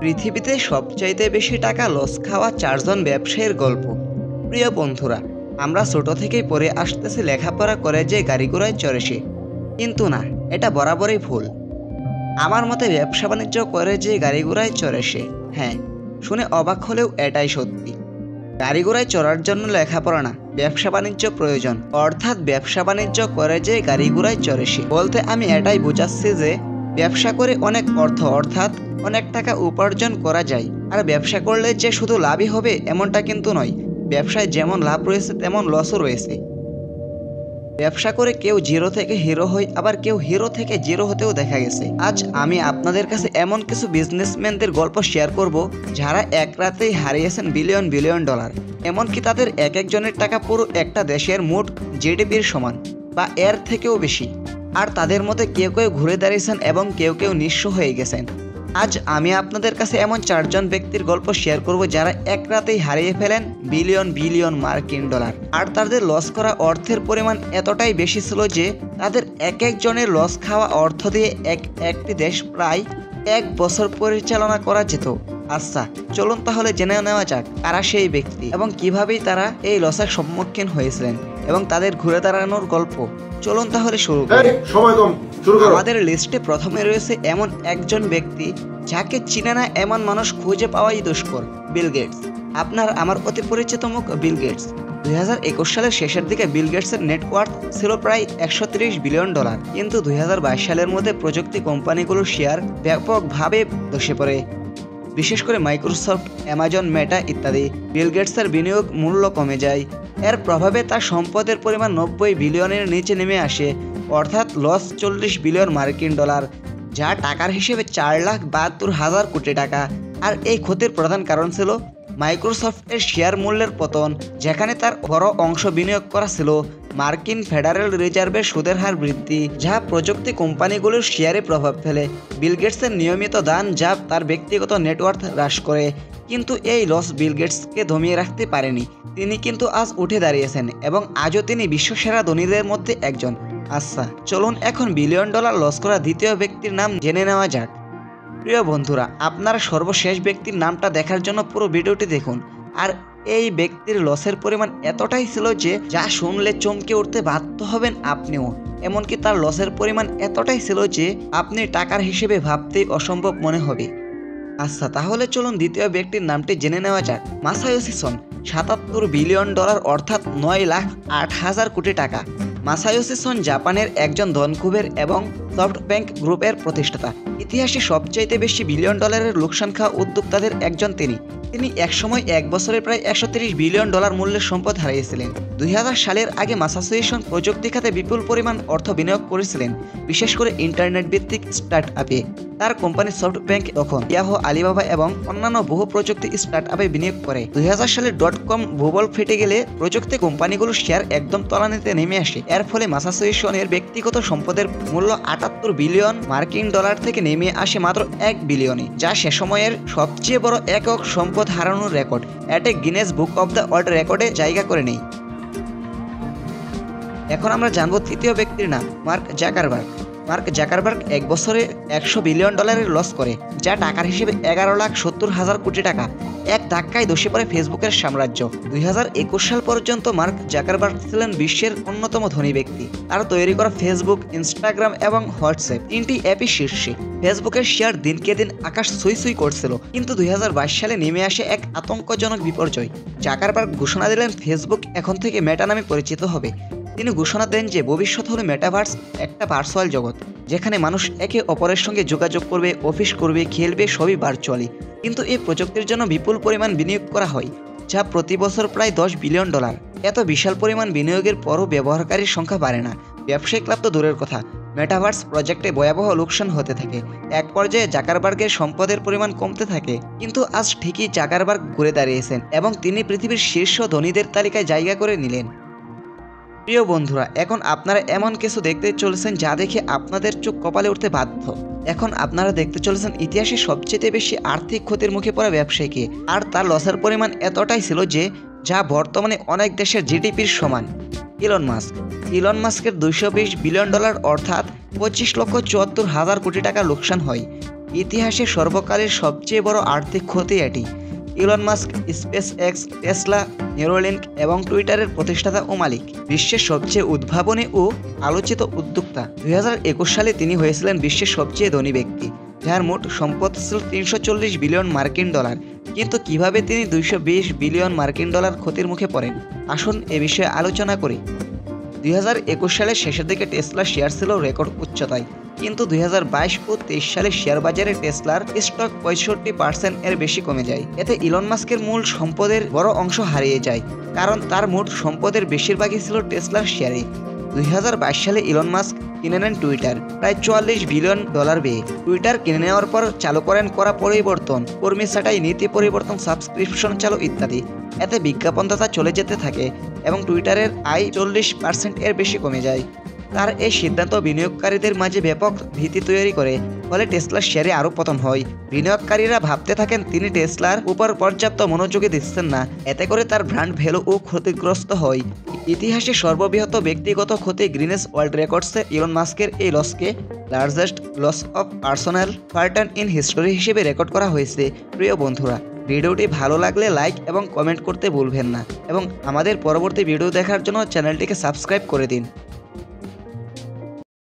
পৃথিবীতে সবচাইতে বেশি টাকা লস খাওয়া 4 জন ব্যবসায়ীর গল্প। প্রিয় বন্ধুরা, আমরা ছোট থেকেই পড়ে আসতেছি লেখাপড়া করে যে গাড়ি ঘোড়ায় চড়ে সে, কিন্তু না, এটা বরাবরই ভুল। আমার মতে ব্যবসা বাণিজ্য করে যে গাড়ি ঘোড়ায় চড়ে সে। হ্যাঁ, শুনে অবাক হলেও এটাই সত্যি। গাড়ি ঘোড়ায় চড়ার জন্য লেখাপড়া না, ব্যবসা বাণিজ্য প্রয়োজন। অর্থাৎ ব্যবসা বাণিজ্য করে যে গাড়ি ঘোড়ায় চড়ে সে বলতে আমি এটাই বোঝাচ্ছি যে ব্যবসা করে অনেক অর্থ অর্থাৎ অনেক টাকা উপার্জন করা যায়। আর ব্যবসা করলে যে শুধু লাভই হবে এমনটা কিন্তু নয়। ব্যবসায় যেমন লাভ রয়েছে তেমন লসও রয়েছে। ব্যবসা করে কেউ জিরো থেকে হিরো হয়, আবার কেউ হিরো থেকে জিরো হতেও দেখা গেছে। আজ আমি আপনাদের কাছে এমন কিছু বিজনেসম্যানদের গল্প শেয়ার করব যারা এক রাতেই হারিয়েছেন বিলিয়ন বিলিয়ন ডলার। এমনকি তাদের এক একজনের টাকা পুরো একটা দেশের মোট জিডিপির সমান বা এর থেকেও বেশি। আর তাদের মধ্যে কেউ কেউ ঘুরে দাঁড়িয়েছেন এবং কেউ কেউ নিঃস্ব হয়ে গেছেন। আজ আমি আপনাদের কাছে এমন 4 জন ব্যক্তির গল্প শেয়ার করব যারা এক রাতেই হারিয়ে ফেলেন বিলিয়ন বিলিয়ন মার্কিন ডলার। আর তাদের লস করা অর্থের পরিমাণ এতটাই বেশি ছিল যে তাদের এক একজনের লস খাওয়া অর্থ দিয়ে একটি দেশ প্রায় 1 বছর পরিচালনা করা যেত। আচ্ছা, চলুন তাহলে জেনে নেওয়া যাক কারা সেই ব্যক্তি এবং কিভাবেই তারা এই লসের সম্মুখীন হয়েছিলেন এবং তাদের ঘুরে দাঁড়ানোর গল্প। চলুন তাহলে শুরু করি। আমাদের লিস্টে প্রথমে রয়েছে এমন একজন ব্যক্তি যাকে চিনে না এমন মানুষ খুঁজে পাওয়াই দুষ্কর, বিল গেটস। আপনার আমার অতি পরিচিত মুখ বিল গেটস। 2021 সালের শেষের দিকে বিল গেটসের নেটওয়ার্থ ছিল প্রায় 130 বিলিয়ন ডলার, কিন্তু 2022 সালের মধ্যে প্রযুক্তি কোম্পানিগুলোর শেয়ার ব্যাপকভাবে ধসে পড়ে, বিশেষ করে মাইক্রোসফট, অ্যামাজন, মেটা ইত্যাদি। বিল গেটসের বিনিয়োগ মূল্য কমে যায়। এর প্রভাবে তার সম্পদের পরিমাণ 90 বিলিয়নের নিচে নেমে আসে, অর্থাৎ লস 40 বিলিয়ন মার্কিন ডলার, যা টাকার হিসেবে 4,72,000 কোটি টাকা। আর এই ক্ষতির প্রধান কারণ ছিল মাইক্রোসফটের শেয়ার মূল্যের পতন, যেখানে তার বড় অংশ বিনিয়োগ করা ছিল। মার্কিন ফেডারেল রিজার্ভের সুদের হার বৃদ্ধি, যা প্রযুক্তি কোম্পানিগুলোর শেয়ারে প্রভাব ফেলে। বিল গেটসের নিয়মিত দান যা তার ব্যক্তিগত নেটওয়ার্থ হ্রাস করে, কিন্তু এই লস বিল গেটসকে দমিয়ে রাখতে পারেনি। তিনি কিন্তু আজ উঠে দাঁড়িয়েছেন এবং আজও তিনি বিশ্বসেরা ধনীদের মধ্যে একজন। আচ্ছা, চলুন এখন বিলিয়ন ডলার লস করা দ্বিতীয় ব্যক্তির নাম জেনে নেওয়া যাক। প্রিয় বন্ধুরা, আপনারা সর্বশেষ ব্যক্তির নামটা দেখার জন্য পুরো ভিডিওটি দেখুন। আর এই ব্যক্তির লসের পরিমাণ এতটাই ছিল যে যা শুনলে চমকে উঠতে বাধ্য হবেন আপনিও। এমনকি তার লসের পরিমাণ এতটাই ছিল যে আপনি টাকার হিসেবে ভাবতেই অসম্ভব মনে হবে। আচ্ছা, তাহলে চলুন দ্বিতীয় ব্যক্তির নামটি জেনে নেওয়া যাক। মাসায়োশি সন, 77 বিলিয়ন ডলার অর্থাৎ 9,08,000 কোটি টাকা। মাসায়োশি সন জাপানের একজন ধনকুবের এবং সফটব্যাংক গ্রুপের প্রতিষ্ঠাতা। ইতিহাসে সবচাইতে বেশি বিলিয়ন ডলারের লোকসান খাওয়া উদ্যোক্তাদের একজন তিনি। তিনি একসময় 1 বছরে প্রায় 130 বিলিয়ন ডলার মূল্যের সম্পদ হারিয়েছিলেন। 2000 সালের আগে মাসায়োশি সন প্রযুক্তি খাতে বিপুল পরিমাণ অর্থ বিনিয়োগ করেছিলেন, বিশেষ করে ইন্টারনেট ভিত্তিক স্টার্ট আপে। তার কোম্পানি সফটব্যাংক তখন ইয়াহু, আলিবাবা এবং অন্যান্য বহু প্রযুক্তি স্টার্ট আপে বিনিয়োগ করে। 2000 সালে .com ভূবল ফেটে গেলে প্রযুক্তি কোম্পানিগুলোর শেয়ার একদম তলানিতে নেমে আসে। এর ফলে মাসায়োশি সনের ব্যক্তিগত সম্পদের মূল্য 78 বিলিয়ন মার্কিন ডলার থেকে নেমে আসে মাত্র 1 বিলিয়নে, যা সে সময়ের সবচেয়ে বড় একক সম্পদ হারানোর রেকর্ড। এটি Guinness book of the world রেকর্ডে জায়গা করে নেয়। এখন আমরা জানবো তৃতীয় ব্যক্তির নাম, মার্ক জাকারবার্গ। মার্ক জাকারবার্গ 1 বছরে 100 বিলিয়ন ডলারের লস করে, যা টাকার হিসেবে 11,70,000 কোটি টাকা। এক ধাক্কায় ধসে পড়ে ফেসবুকের সাম্রাজ্য। 2021 সাল পর্যন্ত মার্ক জাকারবার্গ ছিলেন বিশ্বের অন্যতম ধনী ব্যক্তি। তার তৈরি করা ফেসবুক, ইনস্টাগ্রাম এবং হোয়াটসঅ্যাপ 3টি অ্যাপই শীর্ষে। ফেসবুকের শেয়ার দিনকে দিন আকাশ ছুঁই ছুঁই করছিল, কিন্তু 2022 সালে নেমে আসে এক আতঙ্কজনক বিপর্যয়। জাকারবার্গ ঘোষণা দিলেন ফেসবুক এখন থেকে মেটা নামে পরিচিত হবে। তিনি ঘোষণা দেন যে ভবিষ্যৎ হলো মেটাভার্স, একটা ভার্চুয়াল জগৎ যেখানে মানুষ একে অপরের সঙ্গে যোগাযোগ করবে, অফিস করবে, খেলবে, সবই ভার্চুয়ালি। কিন্তু এই প্রযুক্তির জন্য বিপুল পরিমাণ বিনিয়োগ করা হয়, যা প্রতি বছর প্রায় 10 বিলিয়ন ডলার। এত বিশাল পরিমাণ বিনিয়োগের পরও ব্যবহারকারীর সংখ্যা বাড়ে না। ব্যবসায়িক লাভ তো দূরের কথা, মেটাভার্স প্রজেক্টে ভয়াবহ লোকসান হতে থাকে। এক পর্যায়ে জাকারবার্গের সম্পদের পরিমাণ কমতে থাকে, কিন্তু আজ ঠিকই জাকারবার্গ ঘুরে দাঁড়িয়েছেন এবং তিনি পৃথিবীর শীর্ষ ধনীদের তালিকায় জায়গা করে নিলেন। প্রিয় বন্ধুরা, এখন আপনারা এমন কিছু দেখতে চলেছেন যা দেখে আপনাদের চোখ কপালে উঠতে বাধ্য। এখন আপনারা দেখতে চলেছেন ইতিহাসে সবচেয়ে বেশি আর্থিক ক্ষতির মুখে পড়া ব্যবসায়ীকে। আর তার লসের পরিমাণ এতটাই ছিল যে যা বর্তমানে অনেক দেশের জিডিপির সমান। Elon Musk. ইলন মাস্কের 220 বিলিয়ন ডলার অর্থাৎ 25,74,000 কোটি টাকা লোকসান হয়। ইতিহাসে সর্বকালের সবচেয়ে বড় আর্থিক ক্ষতি এটি। Elon Musk space x, Tesla, Neuralink এবং টুইটারের প্রতিষ্ঠাতা ও মালিক, বিশ্বের সবচেয়ে উদ্ভাবনী ও আলোচিত উদ্যোক্তা। 2021 সালে তিনি হয়েছিলেন বিশ্বের সবচেয়ে ধনী ব্যক্তি, যার মোট সম্পদ ছিল 340 বিলিয়ন মার্কিন ডলার। কিন্তু কিভাবে তিনি 220 বিলিয়ন মার্কিন ডলার ক্ষতির মুখে পড়েন, আসুন এ বিষয়ে আলোচনা করি। 2021 সালের শেষের দিকে টেসলার শেয়ার ছিল রেকর্ড উচ্চতায়, কিন্তু 2022 ও 23 সালে শেয়ার বাজারে টেসলার স্টক 65% এর বেশি কমে যায়। এতে ইলন মাস্কের মূল সম্পদের বড় অংশ হারিয়ে যায়, কারণ তার মোট সম্পদের বেশিরভাগই ছিল টেসলার শেয়ারে। 2022 সালে ইলন মাস্ক কিনে নেন টুইটার প্রায় 44 বিলিয়ন ডলার ব্যয়ে। টুইটার কিনে নেওয়ার পর চালু করেন করা পরিবর্তন, কর্মী ছাঁটাই, নীতি পরিবর্তন, সাবস্ক্রিপশন চালু ইত্যাদি। এতে বিজ্ঞাপনদাতা চলে যেতে থাকে এবং টুইটারের আয় 40% এর বেশি কমে যায়। তার এই সিদ্ধান্ত বিনিয়োগকারীদের মাঝে ব্যাপক ভীতি তৈরি করে, ফলে টেসলার শেয়ারে আরও পতন হয়। বিনিয়োগকারীরা ভাবতে থাকেন তিনি টেসলার উপর পর্যাপ্ত মনোযোগী দিচ্ছেন না, এতে করে তার ব্র্যান্ড ভ্যালু ও ক্ষতিগ্রস্ত হয়। ইতিহাসে সর্ববৃহৎ ব্যক্তিগত ক্ষতি গিনেস ওয়ার্ল্ড রেকর্ডসে ইলন মাস্কের এই লসকে largest loss of personal fortune in history হিসেবে রেকর্ড করা হয়েছে। প্রিয় বন্ধুরা, ভিডিওটি ভালো লাগলে লাইক এবং কমেন্ট করতে ভুলবেন না এবং আমাদের পরবর্তী ভিডিও দেখার জন্য চ্যানেলটিকে সাবস্ক্রাইব করে দিন।